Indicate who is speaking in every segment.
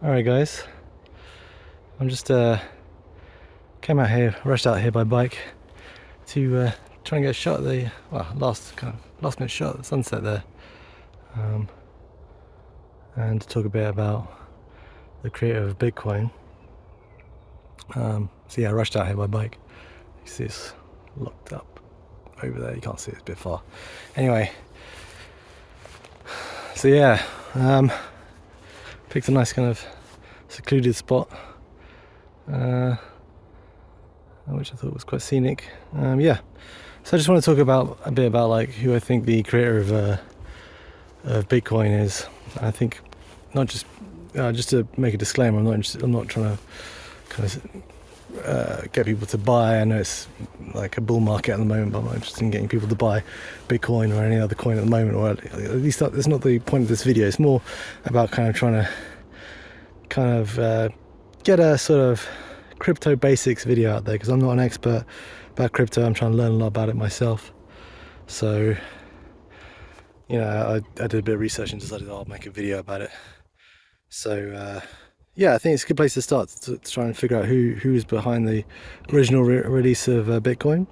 Speaker 1: Alright guys, I'm just came out here, rushed out here by bike to try and get a shot at the last minute shot at the sunset there, and to talk a bit about the creator of Bitcoin. So yeah, I rushed out here by bike. You see it's locked up over there, you can't see it, it's a bit far. Anyway, so yeah, picked a nice kind of secluded spot, which I thought was quite scenic. Yeah, so I just want to talk a bit about like who I think the creator of Bitcoin is. I think not just to make a disclaimer, I'm not trying to kind of get people to buy. I know it's like a bull market at the moment, but I'm not interested in getting people to buy Bitcoin or any other coin at the moment, or at least that's not the point of this video. It's more about kind of trying to get a sort of crypto basics video out there, because I'm not an expert about crypto. I'm trying to learn a lot about it myself. So, you know, I did a bit of research and decided I'll make a video about it. So, yeah, I think it's a good place to start to try and figure out who's behind the original release of Bitcoin,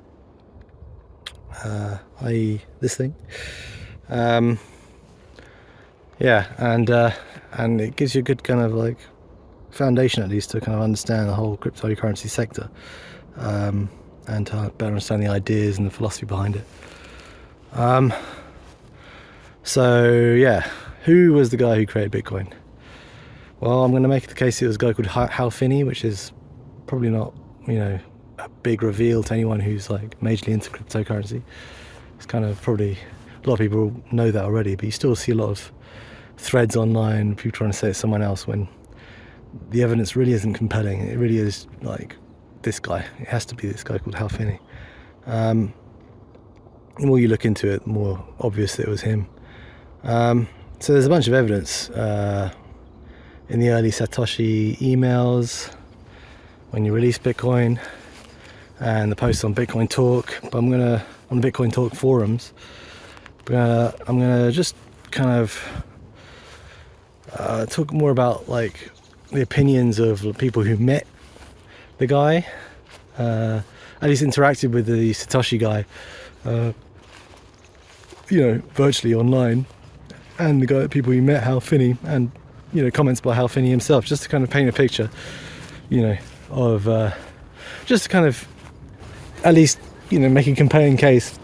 Speaker 1: i.e. this thing. Yeah, and it gives you a good kind of like foundation, at least, to kind of understand the whole cryptocurrency sector, and to better understand the ideas and the philosophy behind it. So yeah, who was the guy who created Bitcoin? Well, I'm going to make the case it was a guy called Hal Finney, which is probably not, you know, a big reveal to anyone who's like majorly into cryptocurrency. It's kind of probably, a lot of people know that already, but you still see a lot of threads online, people trying to say it's someone else when the evidence really isn't compelling. It really is like this guy. It has to be this guy called Hal Finney. The more you look into it, the more obvious that it was him. So there's a bunch of evidence in the early Satoshi emails when you release Bitcoin, and the posts on Bitcoin Talk. But on the Bitcoin Talk forums, I'm gonna just kind of talk more about like the opinions of people who met the guy, at least interacted with the Satoshi guy, you know, virtually online, and the people who met Hal Finney, and, you know, comments by Hal Finney himself, just to kind of paint a picture, you know, of just to kind of at least, you know, make a compelling case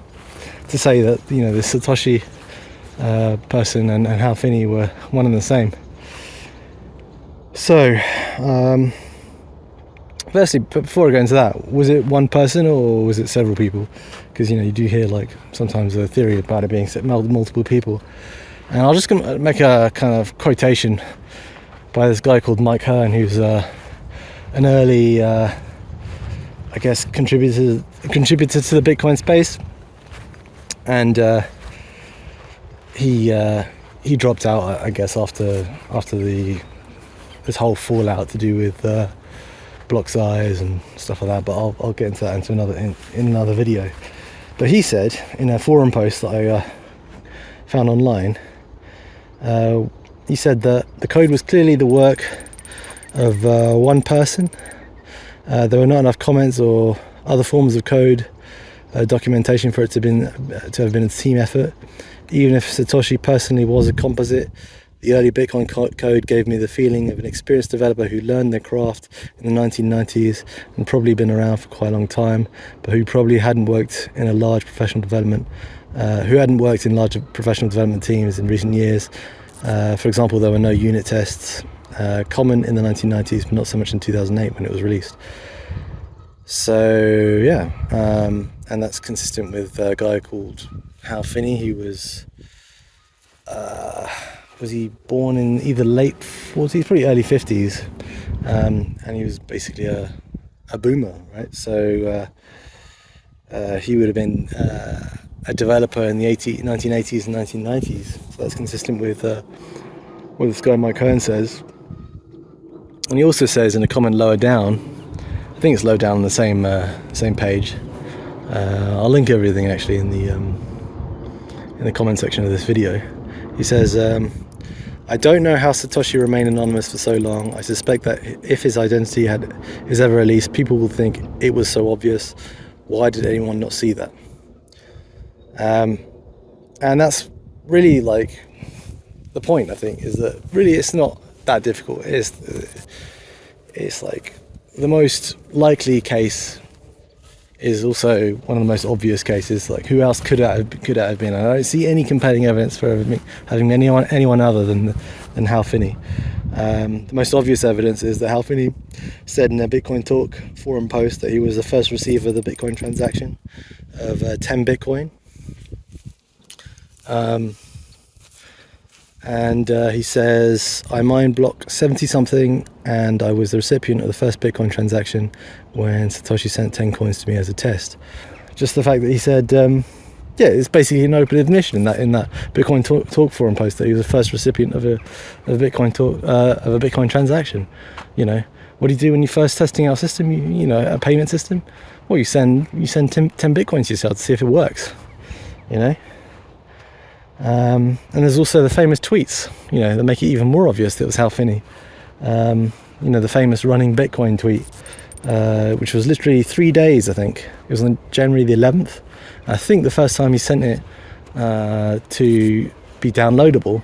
Speaker 1: to say that, you know, this Satoshi person and Hal Finney were one and the same. So, firstly, before I go into that, was it one person or was it several people? Because, you know, you do hear like sometimes a theory about it being multiple people. And I'll just make a kind of quotation by this guy called Mike Hearn, who's an early, I guess, contributor to the Bitcoin space, and he dropped out, I guess, after this whole fallout to do with block size and stuff like that. But I'll get into that in another video. But he said in a forum post that I found online, he said that the code was clearly the work of one person. There were not enough comments or other forms of code documentation for it to have been a team effort. Even if Satoshi personally was a composite, the early Bitcoin code gave me the feeling of an experienced developer who learned their craft in the 1990s and probably been around for quite a long time, but who probably hadn't worked in professional development teams in recent years. For example, there were no unit tests, common in the 1990s, but not so much in 2008 when it was released. So yeah, and that's consistent with a guy called Hal Finney. He was he born in either late 40s, probably early 50s, and he was basically a boomer, right? So he would have been a developer in the 1980s and 1990s. So that's consistent with what this guy Mike Hearn says. And he also says in a comment lower down, I think it's lower down on the same page. I'll link everything actually in the comment section of this video. He says, I don't know how Satoshi remained anonymous for so long. I suspect that if his identity is ever released, people will think it was so obvious. Why did anyone not see that? And that's really like the point, I think, is that really it's not that difficult. It's like the most likely case is also one of the most obvious cases. Like, who else could that have been? I don't see any compelling evidence for having anyone other than Hal Finney. The most obvious evidence is that Hal Finney said in a Bitcoin Talk forum post that he was the first receiver of the Bitcoin transaction of 10 Bitcoin. And he says, I mined block 70 something and I was the recipient of the first Bitcoin transaction when Satoshi sent 10 coins to me as a test. Just the fact that he said, it's basically an open admission in that Bitcoin talk forum post that he was the first recipient of a Bitcoin transaction. You know, what do you do when you're first testing out a system? A payment system? Well, you send 10 Bitcoins to yourself to see if it works. You know. And there's also the famous tweets, that make it even more obvious that it was Hal Finney. The famous running Bitcoin tweet, which was literally 3 days, I think. It was on January the 11th. I think the first time he sent it to be downloadable,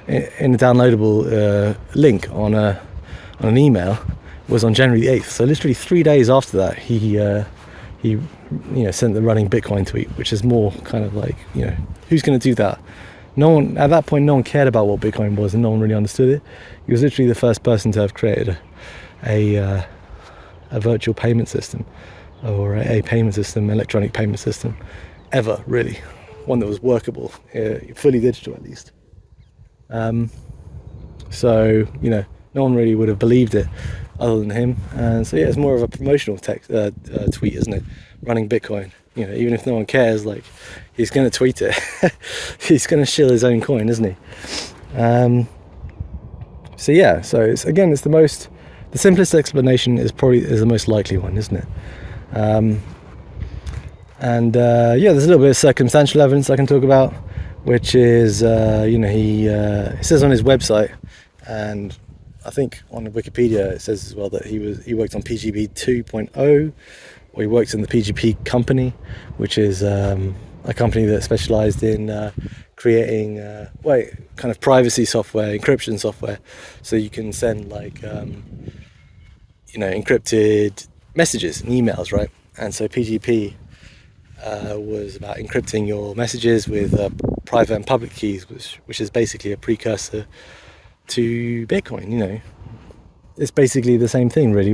Speaker 1: in a downloadable link on an email, was on January the 8th. So literally 3 days after that, he sent the running Bitcoin tweet, which is more kind of like, who's going to do that? No one at that point. No one cared about what Bitcoin was, and no one really understood it. He was literally the first person to have created a virtual payment system, or a payment system, electronic payment system, ever really, one that was workable, fully digital at least. So no one really would have believed it other than him, and so it's more of a promotional tweet, isn't it? Running Bitcoin, even if no one cares, like, he's going to tweet it. He's going to shill his own coin, isn't he? So it's the simplest explanation is the most likely one, isn't it? There's a little bit of circumstantial evidence I can talk about, which is he says on his website, and I think on Wikipedia it says as well, that he worked on PGP 2.0, or he worked in the PGP company, which is a company that specialized in creating kind of privacy software, encryption software, so you can send encrypted messages and emails, right? And so PGP was about encrypting your messages with private and public keys, which is basically a precursor to Bitcoin. It's basically the same thing, really.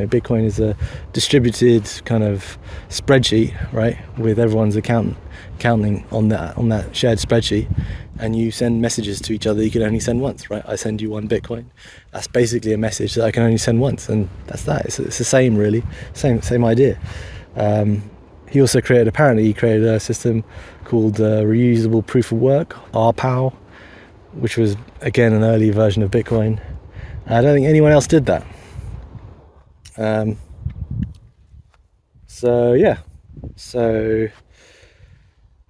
Speaker 1: Bitcoin is a distributed kind of spreadsheet, right, with everyone's counting on that shared spreadsheet, and you send messages to each other. You can only send once, right? I send you 1 Bitcoin. That's basically a message that I can only send once, and that's that. It's the same, really, same idea. He also created a system called reusable proof of work, RPOW, which was again an early version of Bitcoin. I don't think anyone else did that. So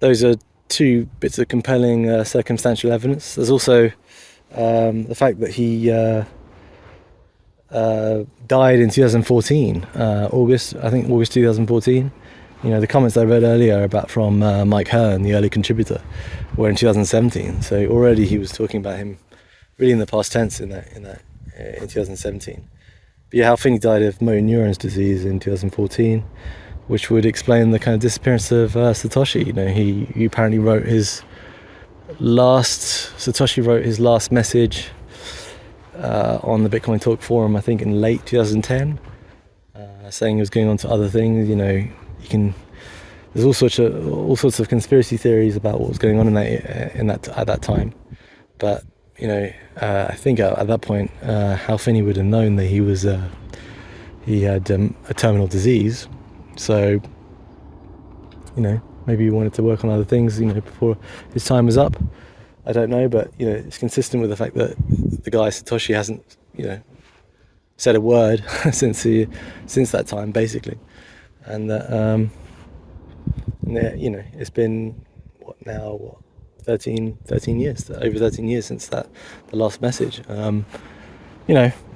Speaker 1: those are 2 bits of compelling circumstantial evidence. There's also the fact that he died in 2014, August 2014. The comments I read earlier from Mike Hearn, the early contributor, were in 2017. So already he was talking about him really in the past tense in 2017. But Hal Finney died of motor neurons disease in 2014, which would explain the kind of disappearance of Satoshi. He apparently wrote his last message on the Bitcoin Talk forum, I think in late 2010, saying he was going on to other things. There's all sorts of conspiracy theories about what was going on at that time, but I think at that point, Hal Finney would have known that he had a terminal disease. So, maybe he wanted to work on other things, before his time was up. I don't know, but it's consistent with the fact that the guy Satoshi hasn't, said a word since that time, basically, and that it's been 13 years, over 13 years since the last message.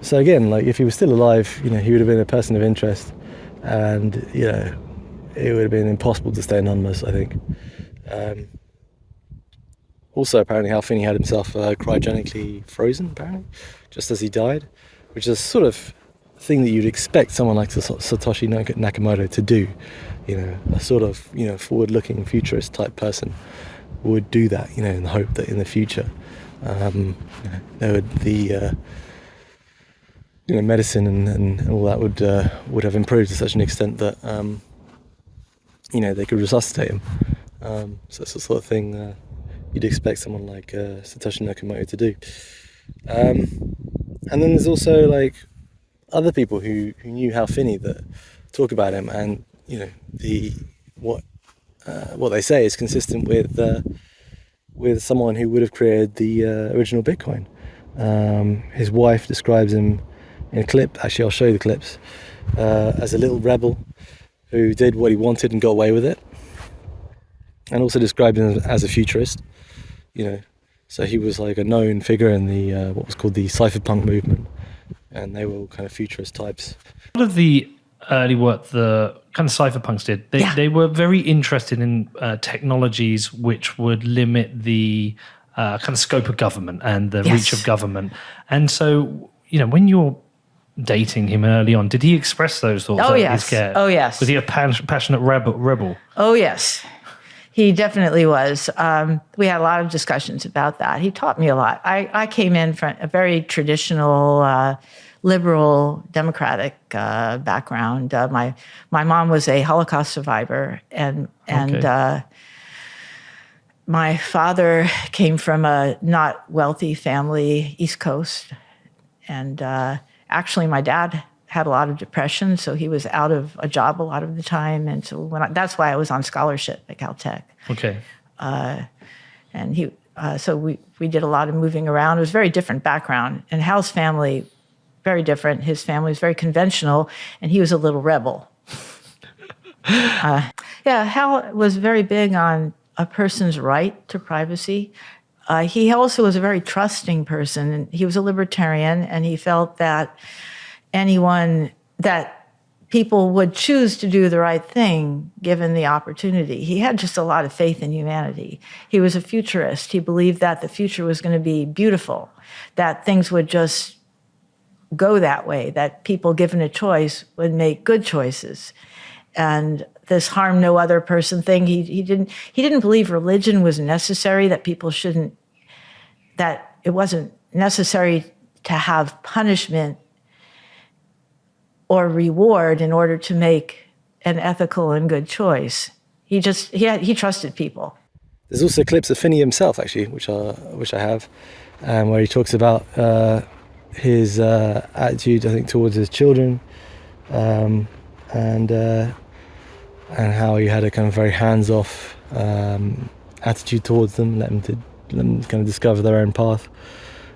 Speaker 1: So again, like if he was still alive, he would have been a person of interest, and it would have been impossible to stay anonymous, I think. Also, apparently, Hal Finney had himself cryogenically frozen, apparently, just as he died, which is sort of thing that you'd expect someone like Satoshi Nakamoto to do. A sort of forward-looking futurist type person would do that, in the hope that in the future there would medicine and all that would have improved to such an extent that they could resuscitate him. So it's the sort of thing you'd expect someone like Satoshi Nakamoto to do. And then there's also like other people who knew Hal Finney that talk about him, and what they say is consistent with someone who would have created the original Bitcoin. His wife describes him in a clip. Actually, I'll show you the clips. As a little rebel who did what he wanted and got away with it, and also described him as a futurist. So he was like a known figure in the what was called the cypherpunk movement, and they were all kind of futurist types.
Speaker 2: A lot of the early work the kind of cypherpunks did, they were very interested in technologies which would limit the kind of scope of government and the reach of government. And so, when you're dating him early on, did he express those thoughts?
Speaker 3: Oh, yes. Oh, yes.
Speaker 2: Was he a passionate rebel?
Speaker 3: Oh, yes. He definitely was. We had a lot of discussions about that. He taught me a lot. I came in from a very traditional, liberal, democratic background. My mom was a Holocaust survivor, and my father came from a not wealthy family, East Coast, and actually my dad had a lot of depression, so he was out of a job a lot of the time, and so that's why I was on scholarship at Caltech.
Speaker 2: Okay.
Speaker 3: And so we did a lot of moving around. It was a very different background, and Hal's family, very different. His family was very conventional, and he was a little rebel. Hal was very big on a person's right to privacy. He also was a very trusting person, and he was a libertarian, and he felt that that people would choose to do the right thing given the opportunity. He had just a lot of faith in humanity. He was a futurist. He believed that the future was going to be beautiful, that things would just go that way, that people given a choice would make good choices. And this harm no other person thing, he didn't believe religion was necessary, that people shouldn't, that it wasn't necessary to have punishment or reward in order to make an ethical and good choice. He trusted people.
Speaker 1: There's also clips of Finney himself, actually, which I have, where he talks about his attitude, I think, towards his children, and how he had a kind of very hands-off attitude towards them, let them kind of discover their own path.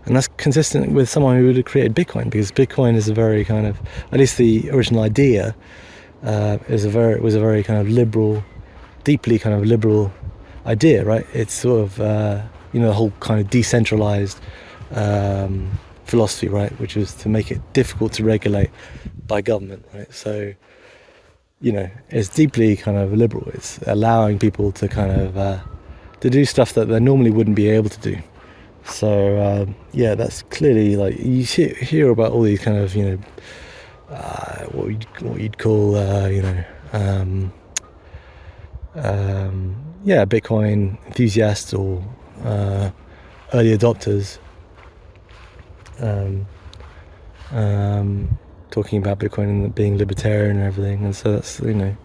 Speaker 1: And that's consistent with someone who would have created Bitcoin, because Bitcoin is a very kind of, at least the original idea, was a very kind of liberal, deeply kind of liberal idea, right? It's sort of the whole kind of decentralized philosophy, right, which was to make it difficult to regulate by government, right? So it's deeply kind of liberal. It's allowing people to kind of to do stuff that they normally wouldn't be able to do. So that's clearly, like, you hear about all these kind of what you'd call Bitcoin enthusiasts or early adopters talking about Bitcoin and being libertarian and everything. And so that's it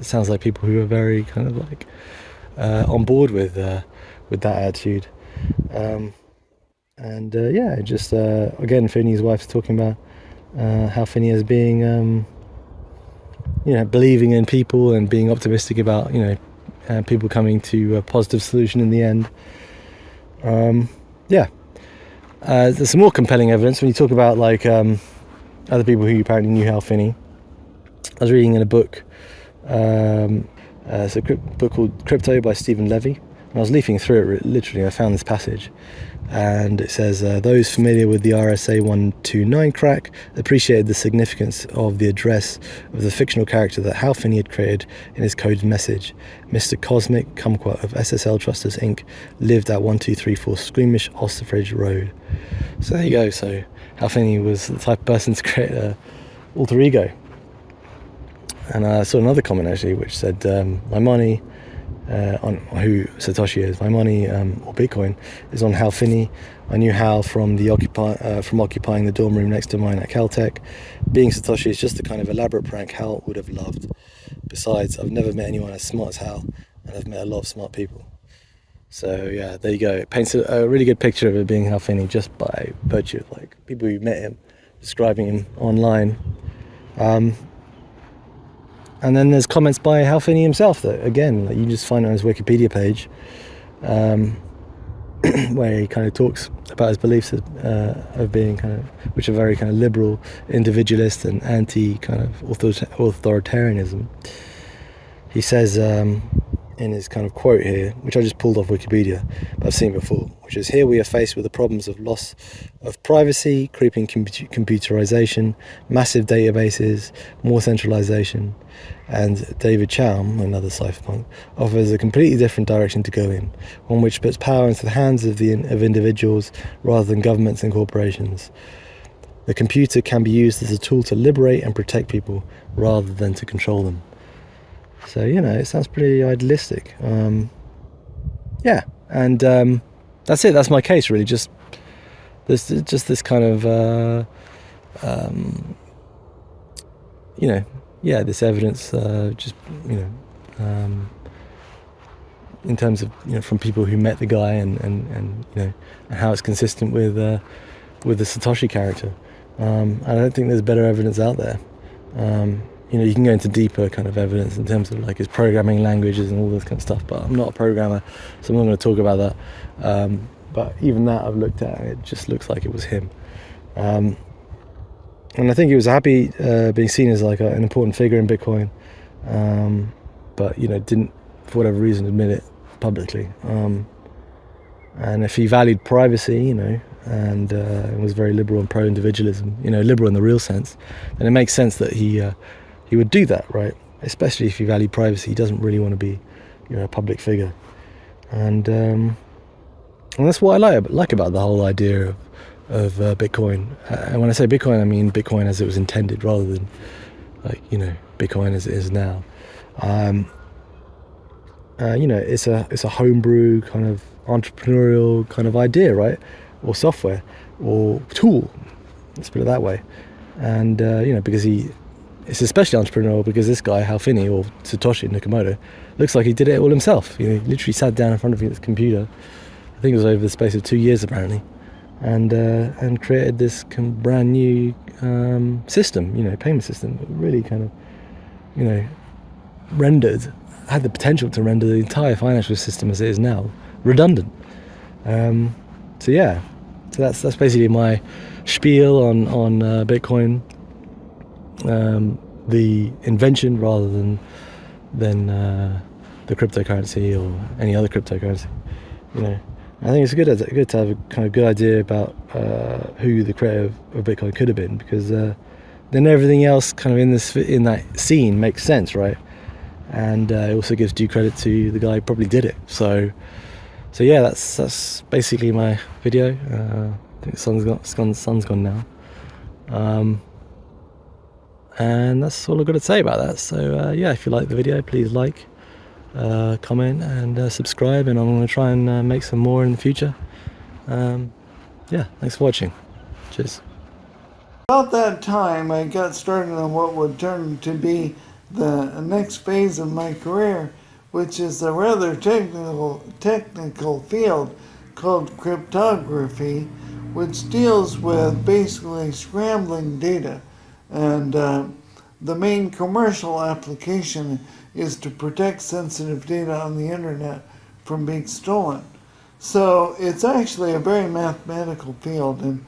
Speaker 1: sounds like people who are very kind of like on board with that attitude. Again, Finney's wife's talking about how Finney is being, believing in people and being optimistic about, people coming to a positive solution in the end. There's some more compelling evidence when you talk about like other people who apparently knew Hal Finney. I was reading in a book, it's a book called Crypto by Stephen Levy. And I was leafing through it, literally, I found this passage. And it says, those familiar with the RSA 129 crack appreciated the significance of the address of the fictional character that Hal Finney had created in his coded message. Mr. Cosmic Kumquat of SSL Trusters Inc. lived at 1234 Squeamish Osterbridge Road. So there you go. So Hal Finney was the type of person to create a alter ego. And I saw another comment actually which said, my money on who Satoshi is, my money or Bitcoin is on Hal Finney. I knew Hal from occupying the dorm room next to mine at Caltech. Being Satoshi is just the kind of elaborate prank Hal would have loved. Besides, I've never met anyone as smart as Hal, and I've met a lot of smart people. So yeah, there you go. It paints a really good picture of it being Hal Finney just by virtue of like people who met him, describing him online. And then there's comments by Hal Finney himself that, again, like you just find on his Wikipedia page, where he kind of talks about his beliefs of being kind of, which are very kind of liberal, individualist and anti kind of authoritarianism. He says in his kind of quote here, which I just pulled off Wikipedia, but I've seen before, which is, here we are faced with the problems of loss of privacy, creeping computerization, massive databases, more centralization, and David Chaum, another cypherpunk, offers a completely different direction to go in, one which puts power into the hands of individuals rather than governments and corporations. The computer can be used as a tool to liberate and protect people rather than to control them. So, you know, it sounds pretty idealistic. Yeah, and that's it. That's my case, really. Just this kind of, you know, yeah, this evidence, just, you know, in terms of, you know, from people who met the guy and you know, and how it's consistent with the Satoshi character. I don't think there's better evidence out there. You know, you can go into deeper kind of evidence in terms of like his programming languages and all this kind of stuff, but I'm not a programmer, so I'm not going to talk about that. But even that I've looked at, and it just looks like it was him. And I think he was happy being seen as like an important figure in Bitcoin, but, you know, didn't, for whatever reason, admit it publicly. And if he valued privacy, you know, and was very liberal and pro-individualism, you know, liberal in the real sense, then it makes sense that he would do that, right? Especially if he valued privacy. He doesn't really want to be, you know, a public figure, and that's what I like about the whole idea of Bitcoin. And when I say Bitcoin, I mean Bitcoin as it was intended, rather than like, you know, Bitcoin as it is now. You know, it's a homebrew kind of entrepreneurial kind of idea, right? Or software or tool, let's put it that way. And you know, because it's especially entrepreneurial because this guy, Hal Finney, or Satoshi Nakamoto, looks like he did it all himself. You know, he literally sat down in front of his computer, I think it was over the space of 2 years apparently, and created this brand new system, you know, payment system that really kind of, you know, had the potential to render the entire financial system as it is now redundant. So yeah, so that's basically my spiel on Bitcoin, the invention rather than the cryptocurrency or any other cryptocurrency. You know, I think it's good to have a kind of good idea about who the creator of Bitcoin could have been, because then everything else kind of in that scene makes sense, right? And it also gives due credit to the guy who probably did it. So yeah, that's basically my video. I think the sun's gone now. And that's all I've got to say about that. So yeah, if you like the video, please like, comment and subscribe, and I'm going to try and make some more in the future. Yeah, thanks for watching. Cheers.
Speaker 4: About that time, I got started on what would turn to be the next phase of my career, which is a rather technical field called cryptography, which deals with basically scrambling data. And the main commercial application is to protect sensitive data on the internet from being stolen. So it's actually a very mathematical field, and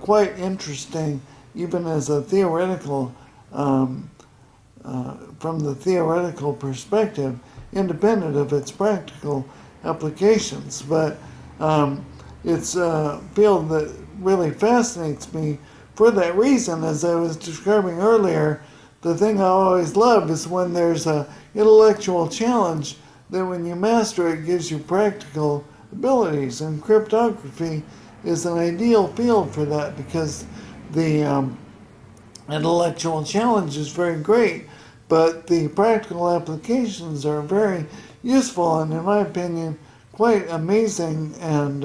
Speaker 4: quite interesting, even as a theoretical, from the theoretical perspective, independent of its practical applications. But it's a field that really fascinates me for that reason. As I was describing earlier, the thing I always love is when there's a intellectual challenge that when you master it gives you practical abilities. And cryptography is an ideal field for that because the intellectual challenge is very great, but the practical applications are very useful and, in my opinion, quite amazing and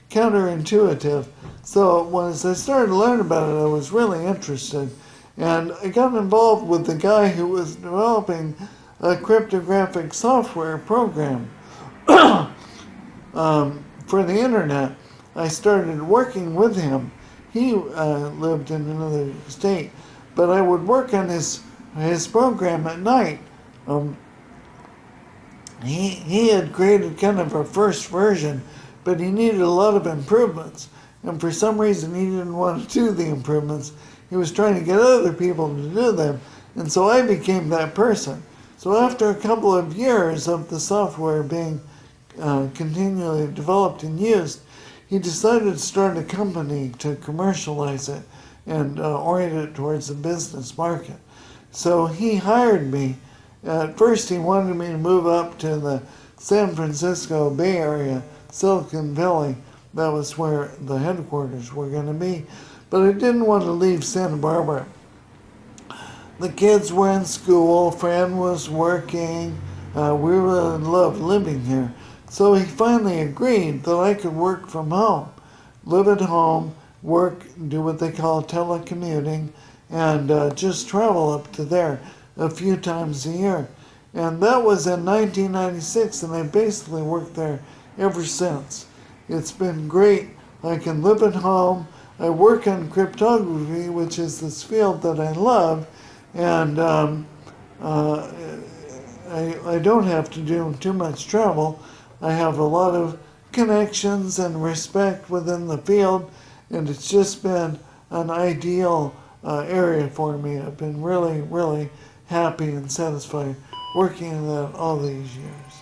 Speaker 4: counterintuitive. So as I started to learn about it, I was really interested. And I got involved with the guy who was developing a cryptographic software program for the internet. I started working with him. He lived in another state, but I would work on his program at night. He had created kind of a first version, but he needed a lot of improvements. And for some reason, he didn't want to do the improvements. He was trying to get other people to do them. And so I became that person. So after a couple of years of the software being continually developed and used, he decided to start a company to commercialize it and orient it towards the business market. So he hired me. At first, he wanted me to move up to the San Francisco Bay Area, Silicon Valley. That was where the headquarters were going to be. But I didn't want to leave Santa Barbara. The kids were in school, Fran was working. We really loved living here. So he finally agreed that I could work from home, live at home, work, do what they call telecommuting, and just travel up to there a few times a year. And that was in 1996, and I basically worked there ever since. It's been great. I can live at home. I work on cryptography, which is this field that I love, and I don't have to do too much travel. I have a lot of connections and respect within the field, and it's just been an ideal area for me. I've been really, really happy and satisfied working in that all these years.